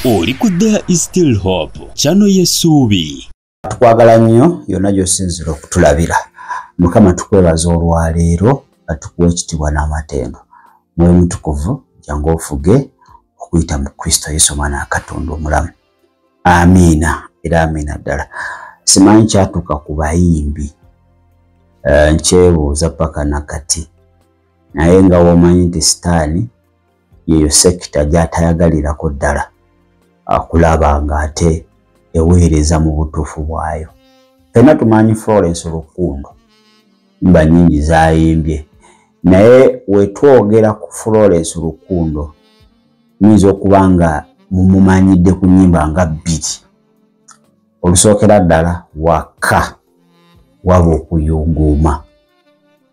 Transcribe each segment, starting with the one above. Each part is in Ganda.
Oli ku There Is Still Hope channel y'essuubi. Tukwagala nnyo yonna gy'osinzira okutulabira. Mukama tukwebaza olwaleero atukuwa ekitiibwa n'amatendo. Mwoyo mutukuvu jangu ofuge okuyita mu Kristo Yesu Omwana wa Katonda omulamu. Amiina era amiina ddala. Simanyi kyatuuka ku bayimbi nkyebuuza paka nakati. Naye nga womanyi nti sitaani yeyo sekita gy'atayagalirako ddala akulaba nga ate eweereza mu butuufu bwayo. Fenna tumanyi Florence Lukundo mba nnyingi zaayimbye, naye wetwogera ku Florence Lukundo nyinza okuba nga mumumanyidde ku nnyimba nga bbiri. Olusookera ddala Waka waba okuyunguuma,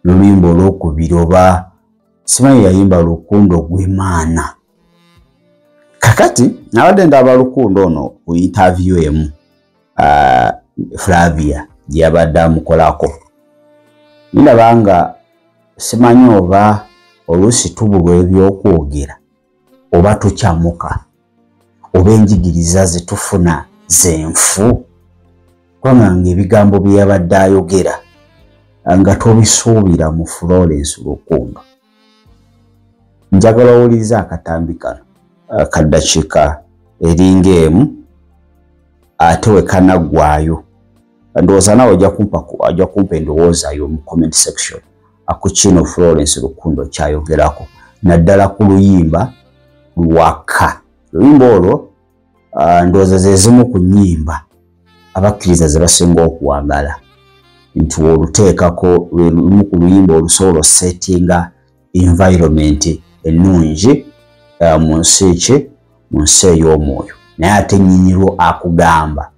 n'oluyimba olwokubiri oba simanyi yayimba Lukundo gw'Emaana. Kakati nabadde ndaba Lukundo ono ku interview emu Flavia gye yabadde amukolako. Ndaba nga simanyi oba oluusi tubulwa ebyokwogera oba tukyamuka oba enjigiriza zetufuna zenfu, kubanga ebigambo bye yabadde ayogera nga tobisuubira mu Florence Lukundo. Njagala owuliriza akatambi kano kaddakiika eringa emu ate wekanaggwaayo. Ndowooza nawe ajja kumpa endowooza yo mu comment section ku kino Florence Lukundo kyayogerako, naddala ku luyimba Waka. Oluyimba olwo ndowooza ze zimu ku nnyimba abakkiriza ze basinga okuwagala, nti oluteekako lumu ku luyimba olusobola osettinga environment ennungi mu nsi ey'omwoyo. Naye ate nnyinnyirwo akugamba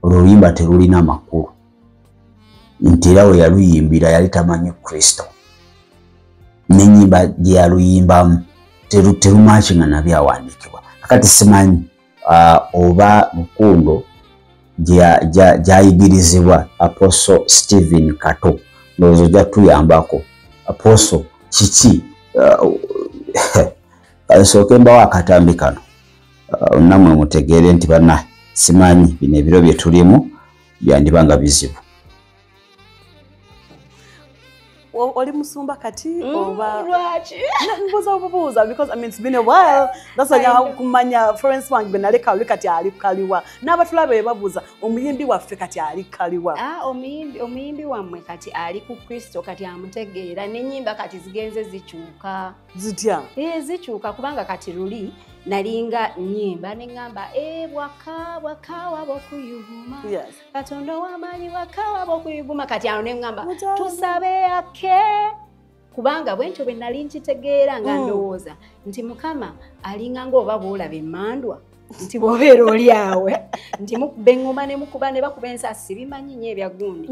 oluyimba terulina makulu, nti era we yaluyimbira yali tamanyi Kristo, n'ennyimba gye yaluyimbamu terumakinga nabyawandiikibwa. Akati simanyi oba Lukundo gy'ayigirizibwa Apostle Stephen Kato, ndowooza ojja tuyambako. Apostle kiki? Kansooke mbawo akatambi kano nammwe mutegeere nti banna simanyi bino ebiro bye tulimu byandiba nga bizibu. Oli musumba kati oba lwaki? Mbuza because I mean it's been a while. That's why kumanya Florence wange benaleka oli kati ali kaliwa. N'abatulabe babuza omuyimbi waffe kati ali kaliwa. Omuyimbi wammwe kati ali ku Kristo kati amutegeera, n'ennyimba kati zigenze zikyuka. Zitya? Zikyuka kubanga kati luli nalinga nnyimba neŋŋamba Waka waba okuyuguma. Yes. Katonda w'amaanyi Waka waba okuyuguma, kati ano neŋŋamba tusabe ake, kubanga bwentyo bwe nali nkitegeera nga ndowooza nti Mukama alinga ng'oba bw'olaba emmandwa nti bw'obeera oli awe nti mukuba eŋŋoma ne mukuba ne bakuba ensasi bimanyi nnyo ebya gundi,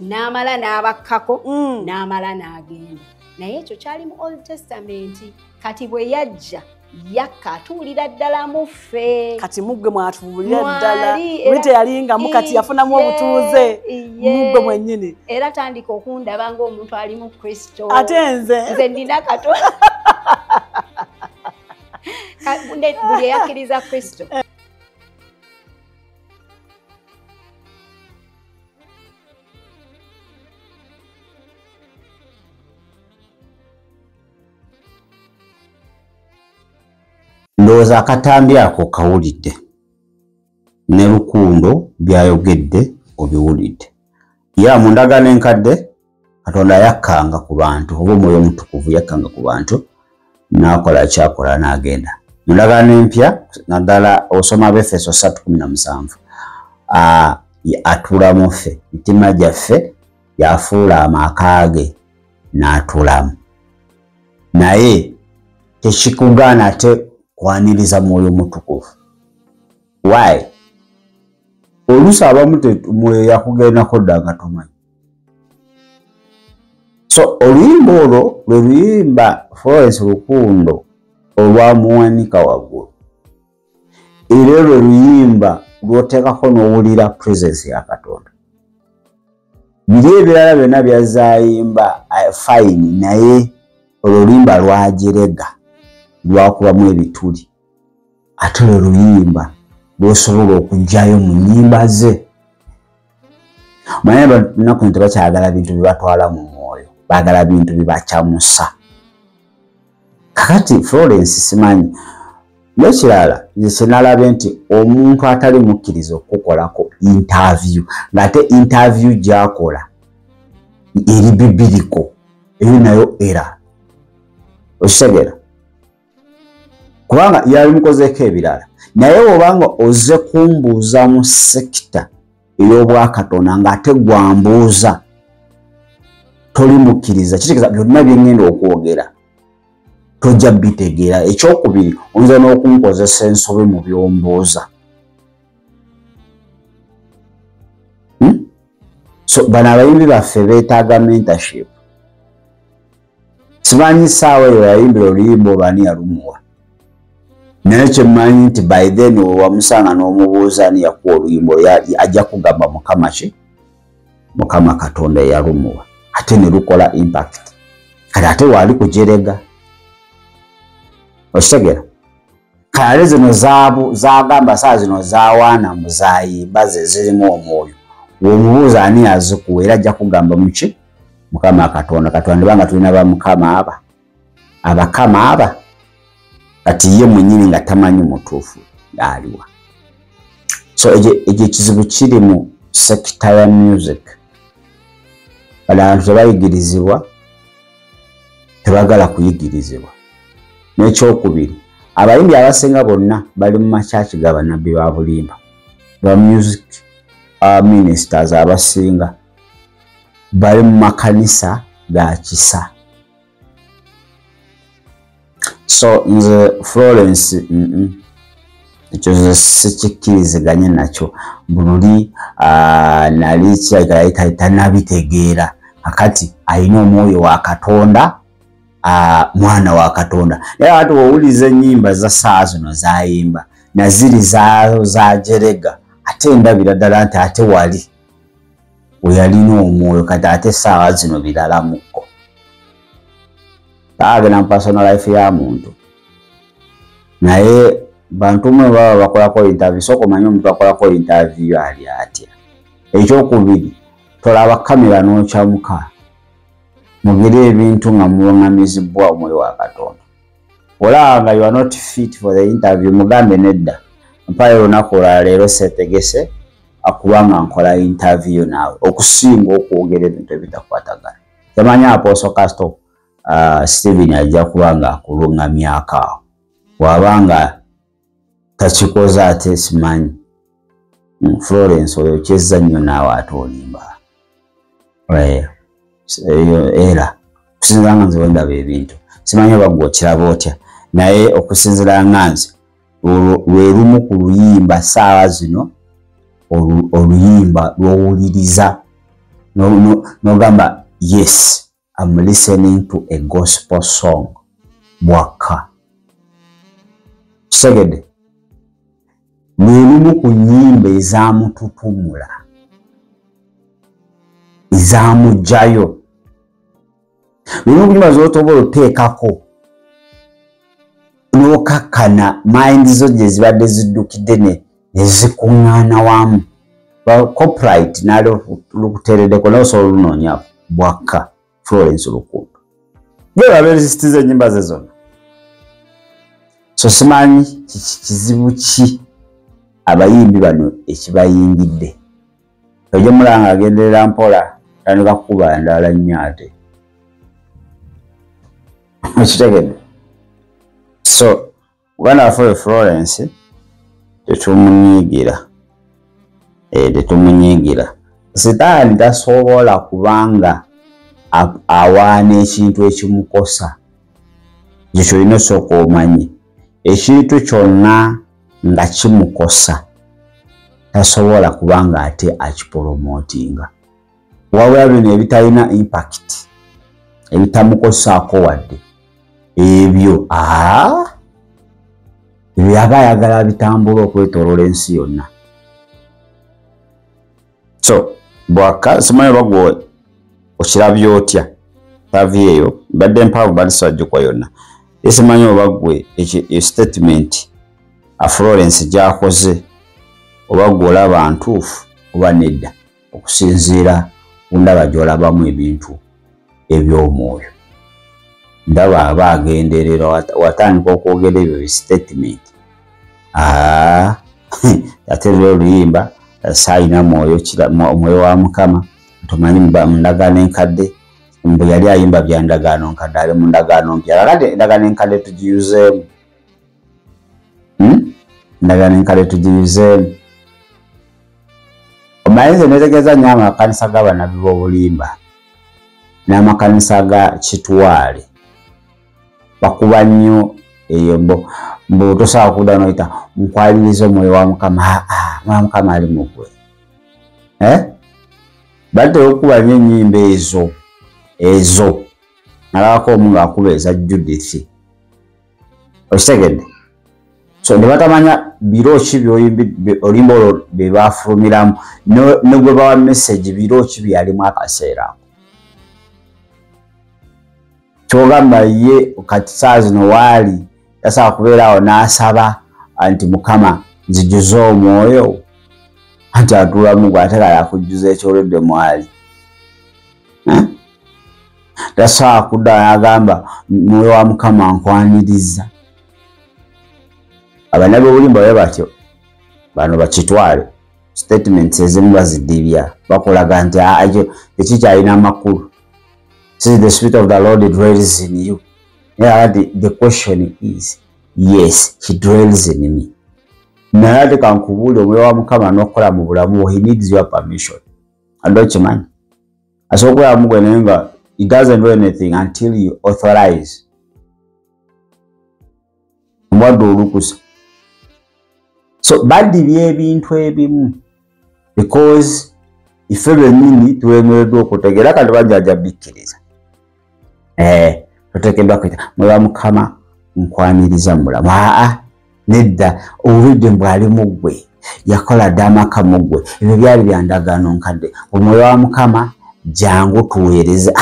n'amala n'abakkako n'amala n'agenda. Naye ekyo kyali mu Old Testament, kati bwe yajja yakka atuulira ddala muffe. Kati muggwe mwatuulira ddala. Mwite yalingamu kati yafunamu obutuuze muggwe mwennyini. Era tandika okundaba ng'omuntu ali mu Kristo. Ate nze ndina Katonda. Buli eyakkiriza Kristo. Ndowooza akatambi ako kawulidde, ne Lukundo byayogedde obiwulidde. Era mu ndagaano enkadde Katonda yakkanga ku bantu, oba Omwoyo Omutukuvu yakkanga ku bantu, n'akola kyakola n'agenda. Mu ndagaano empya naddala osoma Abefeso 3:17 atuula mu ffe, mitima gyaffe yafuula amaka ge n'atuulamu. Naye tekikugaana ate kwaniriza Mwoyo Omutukuvu. Why? Oluusi abamu mwoyo yakugendako dda nga tomanyi. So oluyimba olwo lwe luyimba Florence Lukundo olwamuwanika waggulu. Era lwe luyimba lw'oteekako n'owulira presence ya Katonda. Biri ebirala byonna byazaayimba fine, naye oluyimba lwajerega lwakubamu ebituli. Ate lwe luyimba bw'osobola okugyayo mu nnyimba ze. Manye banaku nti tebakyagala bintu bibatwala mu mwoyo, baagala bintu bibakyamusa. Kakati Florence simanyi n'ekirala kye nalabe nti omuntu atali mukkiriza okukolako interview ng'ate interview gy'akola eri bibiriko eyo nayo era okitegera kubanga yali mukozeeko ebirala naye obanga ozze kumbuuza mu sekita ey'obwakatonda ng'ate gwambuuza toli mukkiriza kitegeeza byonna bye ngenda okwogera tojja bitegeera. Ekyokubiri oyinza n'okunkozesa ensobe mu byombuuza. So bano abayimbi baffe beetaaga mentorship. Simanyi ssaawa eyo yayimbira oluyimba olwani yalumuwa naye kyemmanyi nti by then wamusanga n'omubuuza ani yakuwa oluyimba ajja kugamba mukama ki mukama katonda eyalumuwa ate ne lukola impact kati ate waali kujerega okitegera kale zino zagamba saa zino zawaana muzayimba ze zirimu omwoyo womubuuza ani yazikuwa era ajja kugamba muki mukama katonda katonda banga tulina bamukama aba abakama aba kati ye mwenyini nga tamanyi mutuufu aliwa. So ekyo kizibu kiri mu sekita ya music. Abantu tebayigirizibwa tebagala kuyigirizibwa. N'ekyokubiri abayimbi abasinga bonna bali mu makyaki ga bannabbi ba bulimba ba music ministers abasinga bali mu makanisa ga kisa. So nze Florence ekyo ze sikikkiriziganye nakyo bululi nali kyagayita nabitegeera akati alina omwoyo wa Katonda mwana wa Katonda naye ati owuliza ennyimba za saa zino zayimba naziri zajerega ate ndabira ddala nti ate wali weyalina omwoyo kati ate essaawa zino birala mukko taagena mu personal life ya muntu naye bantu mwe baba bakolako interview soko manyi omuntu akolako interview ali atya. Ekyokubiri tolaba kamera n'okyamuka mugire ebintu nga muwang'amizibwa omwoyo wa Katonda olaba you are not fit for the interview mugambe nedda mpayo olunaku olala leero seetegese akubanga nkola interview naawe okusinga okwogera ebintu ebitakwatagana. Temanyi Apostle Casto Stephen ajja kubanga akulungamyako awo wabanga takikoza ate simanyi Florence oyo kyezza nnyo naawe ate olimba era okusinzira nga nze wendaba ebintu simanyi oba okiraba otya naye okusinzira nga nze lwe lumu ku luyimba ssaawa zino oluyimba lw'owuliriza n'ogamba yes I'm listening to a gospel song bwaka kisegede lwe lumu ku nnyimba ezaamututumula ezamugjayo lumu ku nnyimba z'otobola oteekako n'okakkana mind zo gye zibadde ziddukidde ne zikuŋŋaana wamu copyright nalukuteereddeko n'osobola olunoonya bwaka Florence Lukundo bweba bezisitiza ennyimba ze zonna. So simanyi kizibu ki abayimbi bano ekibayingidde ojo mulanga agenderera mpola tandika kukuba ndala nnyo ate okitegedde. So bwana waffe Florence tetumunyiigira sitaani tasobola kubanga awaana ekintu ekimukosa ekyo olina osooka omanye ekintu kyonna nga kimukosa tasobola kubanga ate akipolomootinga wabula bino ebitalina impact ebitamukosaako wadde ebyo ebyo aba ayagala bitambula okwetoolola ensi yonna. So bwaka simanyi oba gwe okirabye otya pavi eyo mbadde mpaavu balisajjukwa yonna simanyi oba gwe statement Florence gy'akoze oba gw'olaba ntuufu oba nedda okusinziira ku ndaba gy'olabamu ebintu eby'omwoyo. Ndaba aba agenderera watandika okwogera ebyo statement. Ate lero oluyimba saayina omwoyo wa Mukama tumanyi mu ndagaano enkadde mbu yali ayimba bya ndagaano nkadde ali mu ndagaano mpya. Kakati endagaano enkadde tugiyuzeemu. Ndagaano enkadde tugiyuzeemu. Omanyize netegeeza nnyo amakanisa g'abanabi b'obulimba n'amakanisa ga Kitwale bakuba nnyo eyo mbu tosobola kudda n'oyita nkwaliriza omwoyo wa Mukama. Mukama ali mu ggwe. Batera okuba nnyo ennyimba ezo nalabako omu ng'akuba eza Judith. Okitegedde? So ne batamanya biro ki olimba olwo bye baafulumiramu ne gwe bawa message biro ki byalimu akaseera ako. Kyogamba ye kati saa zino waali tasobola kubeera awo n'asaba nti Mukama nzijuza omwoyo anti atuulamu gwe ate kale akujjuza ekyolodde mwali. Tasobola kudda n'agamba mwoyo wa Mukama nkwaniriza. Abanabi b'obulimba bwe batyo bano bakitwale statements ezimu bazidibya bakulaga nti ekyo tekikyalina amakulu. Since the Spirit of the Lord dwells in you. The question is, yes, he dwells in me. Naye ate kankubuulire omwoyo wa Mukama n'okukola mu bulamu he needs your permission. Ate okimanyi asobola okukola mu gwe naye nga he doesn't do anything until you authorize. Mbwadde olukusa. So badibya ebintu ebimu because ife bennyini twemereddwa okutegeera kati bajjaja bikkiriza. Toteekeddwa kwita mwoyo wa Mukama nkwaniriza mu bulamu. Nedda obudde bwali mu ggwe yakola dda amaka mu ggwe ebyo byali bya ndagaano nkadde. Omwoyo wa Mukama jangu tuweereze.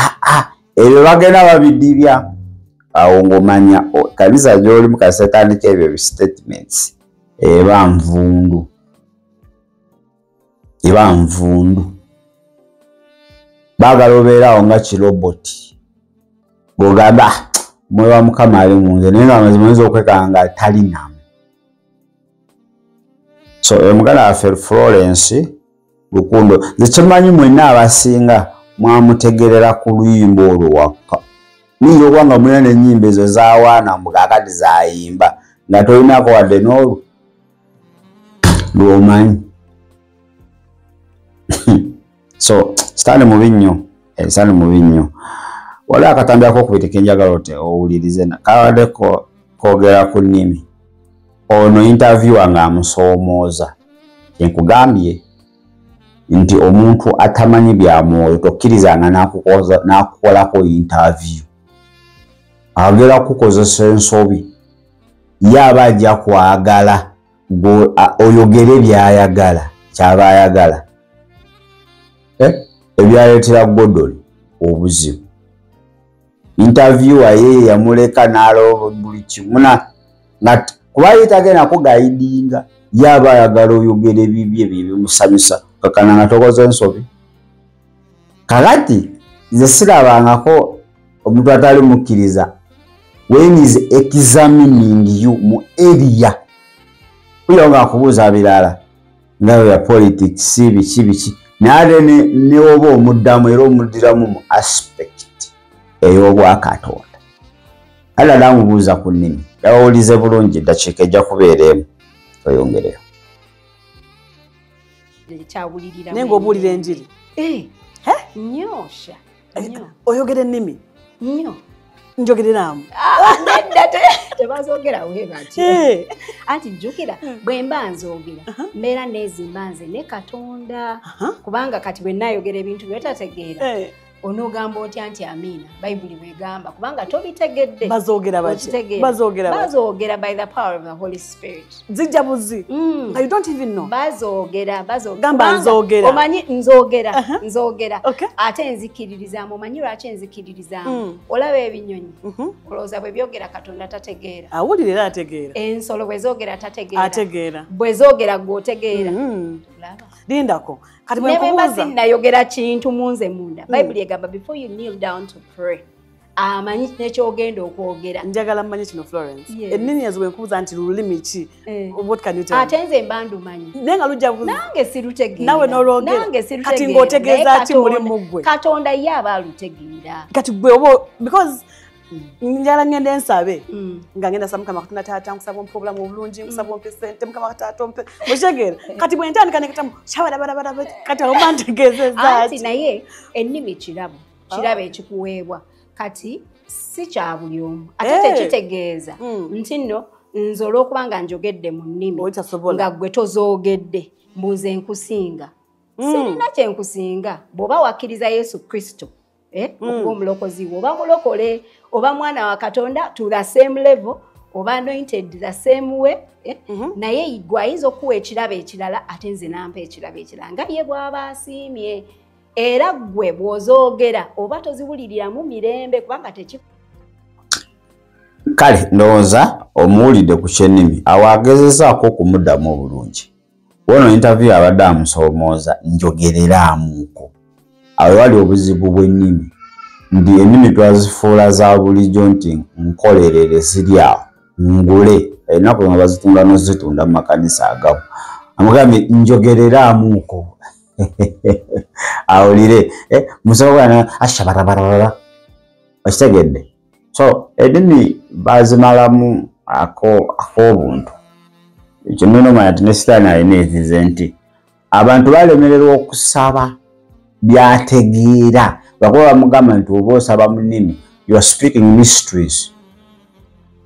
Ebyo bagenda babidibya. Awo ng'omanya kanisa gy'oli mu kaseetandika ebyo statements eba nvundu. Baagala obeerawo nga kiroboti bw'ogamba omwoyo wa Mukama ali mu nze naye ng'amazima oyinza okwekanga nga talinamu. So omuganda waffe Florence Lukundo nze kimanyi mwenna abasinga mwamutegerera ku luyimba olwo wakka. Niyinza okuba nga mulina n'ennyimba ezo zaawaana mbu kaakati zaayimba nga tolinako wadde n'olwo lw'omanyi. So sitaani mubi nnyo. Waliwo akatambi ak'okubiri ke njagala owulirize kabadde koogera ku nnimi. Ono interviewer ng'amusoomooza. Nkugambye nti omuntu atamanyi bya mwoyo tokkirizanga n'akukolako interview. Agera kukozesa ensobi. Ye aba ajja kwagala oyogere by'ayagala kyaba ayagala. Ebyaleetera Godoli obuzibu. Interviewer ye yamuleka n'alaba buli kimu kuba yeetagenda kugaidinga ye aba ayagala oyogere bibye bimusanyusa kakana nga tokoze ensobi. Kakati nze sirabangako omuntu atali mukkiriza when is examining you mu area kuyo nga akubuuza birala nga ya politics biki naye ne oba omuddamu era omuddiramu mu aspect ey'obwakatonda. Ala namubuuza ku nnimi yawulize bulungi eddakiika ejja kubeera emu toyongereyo. Naye ng'obuulira enjiri nnyosha oyogera ennimi nnyo njogereramu tebazogerawo bati anti jjukira bwe mba nzogera mbeera neezimba nze ne Katonda kubanga kati bwe nnaayogera ebintu by'otategeera onogamba otya nti amina Bayibuli bwegamba kubanga tobitegedde bazogera bazogera by the power of the Holy Spirit zijja buzi you don't even know bazogera gamba nzogera omanyi nzogera ate nzikiririzamu omanyi lwaki nzikiririzamu olaba ebinyonyi olowooza bwe byogera Katonda tategeera awulira era ategeera ensolo bwe zoogera ategeera bwe zoogera gw'otegeera lindako kati bwe sinayogera kintu munze munda Bayibuli egamba before you kneel down to pray amanyi nekyogenda okwogera njagala mmanyi kino Florence ennimi yazo bwe nkubuuza nti lulimi ki what can you tell ate nze mbandu manyi naye nga lujja buzi nange sirutegeera nawe n'olwogera kati ng'otegeeza ki mulimu gwe Katonda ye aba alutegeera kati gwe oba because njala ngende nsabe nga ngenda sa Mukama Katonda taata nkusaba ompe obulamu obulungi nkusaba ompe ssente Mukama taata ompe okitegera kati bwe ntandika ne katamu shabarabara kati oba ntegeezezza anti naye ennimi kirabo ekikuweebwa kati si kya buli omu ate tekitegeeza nti nno nze olw'okubanga njogedde mu nnimi nga gwe tozoogedde mbuze nkusinga sirina kye nkusinga bw'oba wakkiriza Yesu Kristo okuba omulokozi wo oba mulokole oba mwana wa Katonda to the same level oba anointed the same way naye gwe ayinza okuwa ekirabo ekirala ate nze nampa ekirabo ekirala nga ye bw'aba asiimye era gwe bw'ozoogera oba toziwuliriramu mirembe kubanga teki kale ndowooza omuwulidde ku kyennimi awo agezezaako okumuddamu obulungi wono interview abadde amusoomooza njogereraamuuko awo wali obuzibu bw'ennimi ndi ennimi twazifuula za bulijjo nti nkolerere ziri awo ngule ennaku nga bazitunda n'ozitunda mu makanisa agamu amugambye njogereraamuuko awulire musobogana ashabarabarabara okitegedde so ennimi bazimalamu ak'obuntu ekyo nno nomanya ti ne sitaani alina ezize nti abantu balemererwa okusaba byategeera bakuba bamugamba nti oba osaba mu nnimi you are speaking mysteries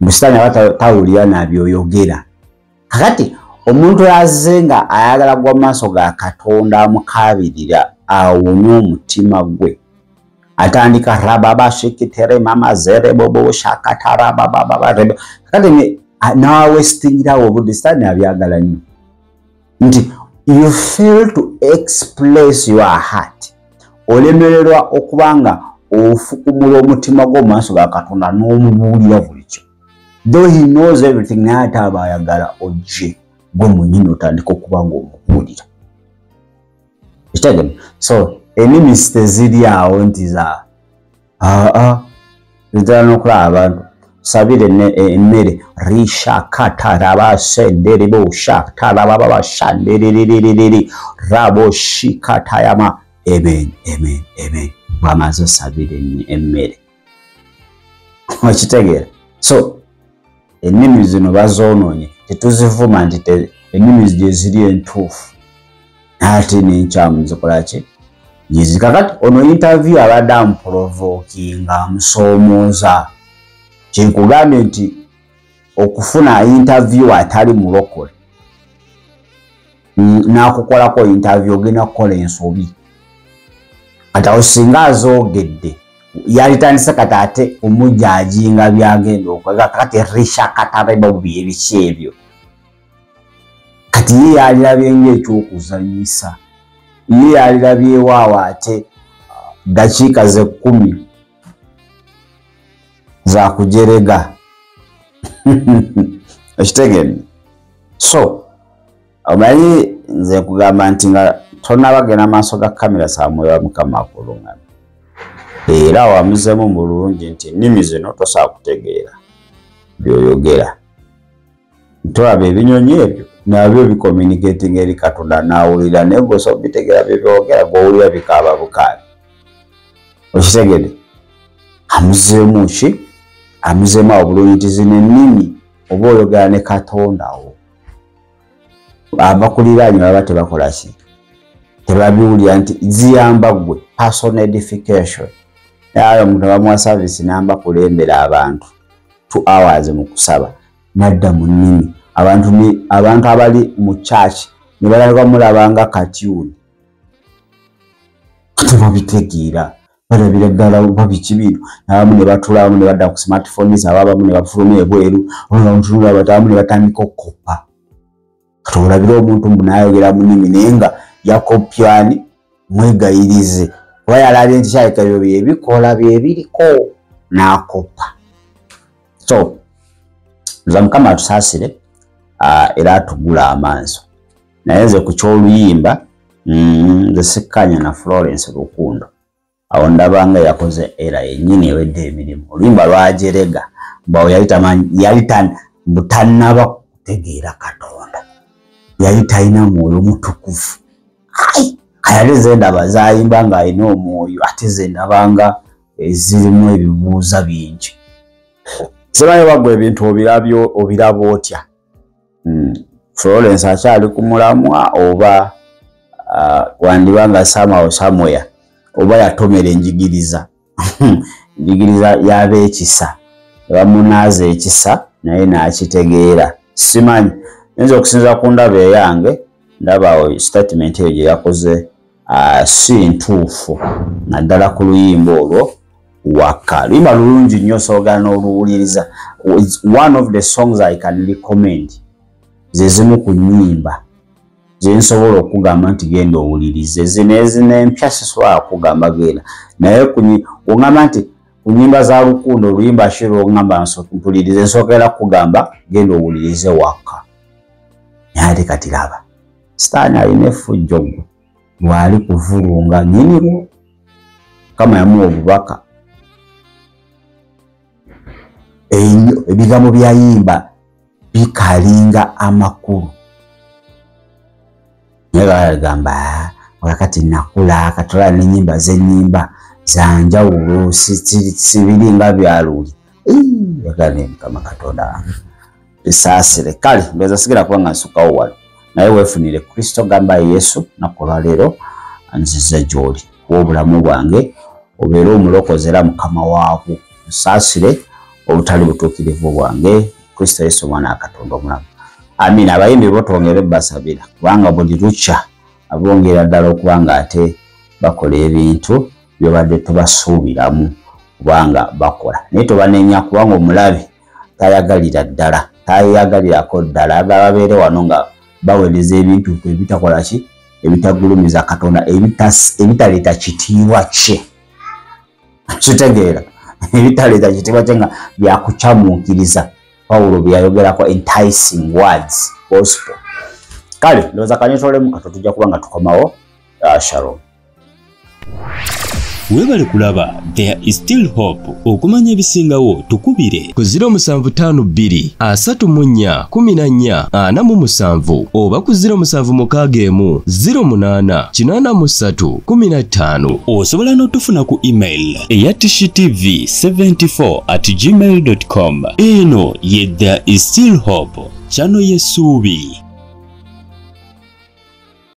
musitaani aba tawulira nabyoyogera kakati omuntu yazze nga ayagala gwa maaso ga Katonda amukaabirira awunya omutima gwe atandika rababashikitere mama zere bobo shakatara bababa kakati nawestingirawo obudde sitaani abyagala nnyo nti you fail to express your heart olemererwa okubanga ofukumula omutima gwo maaso ga Katonda n'omubuulira buli kyo though he knows everything naye ate aba ayagala ojje gwe mwennyini otandika okuba ng'omubuulira ekitegemu so ennimi teziri awo nti za zitera n'okulaba abantu sabire emmere rishakatarabasenderibo shakatarababashandererererere rabo shikatayama amen bwamaze osabire emmere okitegeera so ennimi zino bazoonoonye tetuzivuma nti ennimi gye ziri entuufu ate n'enkyamu zikola ki kakati ono interview abadde amuprovokinga amusoomooza kyenkugambye nti okufuna interview atali mulokole n'akukolako interview ogenda kukola ensobi kati awo singa azoogedde yalitandise kati ate omujajinga byagenda okola kati rishakatareba byebiki ebyo kati ye yalirabye ng'ekyokuzanyisa ye yalirabyewo ate dakiika ze 10 za kujerega ekitegedde so omanyi nze kugamba nti nga tonabagenda maaso ga kamera samwewa Mukama akulungamye era wamuzemu mulungi nti ennimi zino tosobola kutegeera byoyogera ntolaba ebinyonyi ebyo nabyo bicommunicating eri Katonda nawulira naye gwosobola obitegeera byebyogera gwowulira bikaaba bukaabi okitegedde amuzeemu ki amuzeemu awo bulungi nti zino ennimi oba oyogera ne Katonda wo abakuliraanyi baba tebakola ki tebabiwulira nti ziyamba gwe personal edification naye omuntu bamuwa service namba kulembera abantu 2 hours mu kusaba nadda mu nnimi abantu abali mu church ne balabika mulabanga katyuni tebabitegeera balabira ddala babiki bino abamu ne batulamu ne badda ku smartphones abamu ne bafuluma ebweru olwamutunula batamu ne batandika okkopa katolabira omuntu munayogera munimi nenga yakopyani mwegayirize kuba yalabye nti kyaleka byo byebikola byebiriko n'akopa so nza mukama atusaasire era atugula amaaso naye nze ku kyoluyimba nze sikkanya na Florence Lukundo awo ndabanga yakoze era yennyini ewedde emirimu oluyimba lwajerega mbawo yali butannaba kutegeera Katonda yali talina mwoyo mutukuvu kayali ze ndaba zayimba ng'alina omwoyo ate ze ndabanga zirimu ebibuuza bingi simanyi bagwa ebintu obiraba otya Florence akyali ku mulamwa oba wandibanga somewhere oba yatomera enjigiriza enjigiriza y'abeekisa bamunaaza ekisa naye n'akitegeera simanyi nze okusinza ku ndaba eyange ndaba statement eyo gye yakoze si ntuufu naddala ku luyimba olwo waka luyimba lulungi nnyo soogala n'oluwuliriza one of the songs I can recommend ze zimu ku nnyimba ze nsobola okugamba nti genda owulirize zino empya sisobola kugamba genda naye ongamba nti ku nnyimba za Lukundo oluyimba ashira ongamba mpulirize nsookera kugamba genda owulirize waka naye kati laba sitaani alina effujjo gwe lwali kuvulunga nnyinirwo kama yamuwa obubaka ebigambo byayimba bikalinga amakulu naye bagamba wakati nakula katola n'ennyimba z'ennyimba zanjawulo sibiringa byaluli yagane Mukama Katonda bisaasire kale mbeza sigira kuba nga nsukawo wano naye weefunire Kristo gamba Yesu nakola leero nzize gy'oli obulamu bwange obeere omulokozi era Mukama waabwo nsaasire obutali butuukirivu bwange Kristo Yesu mwana wa Katonda omulamu amina abayimbi botwongere basabira kubanga buli lukya abongera ddala okubanga ate bakola ebintu byobadde tubasuubiramu kubanga bakola naye tobanenya kubanga omulabe tayagalira ddala tayagalirako ddala agala babeere wano nga baweereza ebintu ebitakola ki ebitagulumiza Katonda ebitaleeta kitiibwa kye kitegeera ebitaleeta kitiibwa kye nga byakucamuukiriza Paulo byayogerako enticing words gospel kale ndowooza kanyotolemu kato tujja kuba nga tukomawo shalom webale kulaba there is still hope okumanya ebisingawo tukubire ku 0752 34 14 47 oba ku 0761 08 83 15 osobola n'otufuna ku email eya tshitv74@gmail.com eno ye there is still hope channel y'essuubi.